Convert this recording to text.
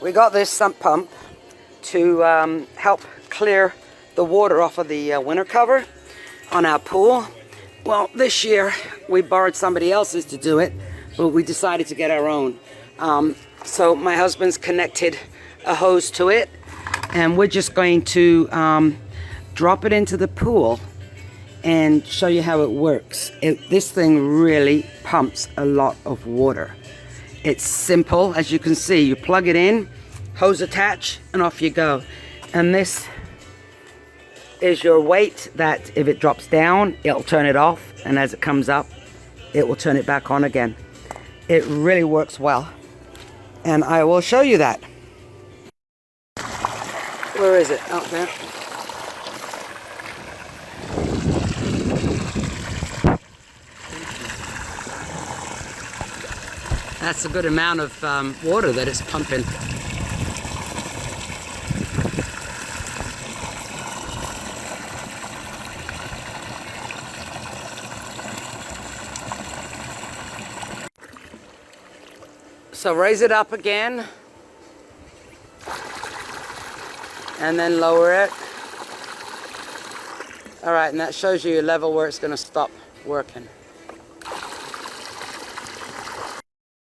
We got this sump pump to help clear the water off of the winter cover on our pool. Well, this year we borrowed somebody else's to do it, but we decided to get our own. So my husband's connected a hose to it, and we're just going to drop it into the pool and show you how it works. This thing really pumps a lot of water. It's simple, as you can see. You plug it in, hose attach, and off you go. And this is your weight that if it drops down, it'll turn it off, and as it comes up, it will turn it back on again. It really works well, and I will show you that. Where is it? Out there. That's a good amount of water that it's pumping. So raise it up again, and then lower it. All right, and that shows you a level where it's going to stop working.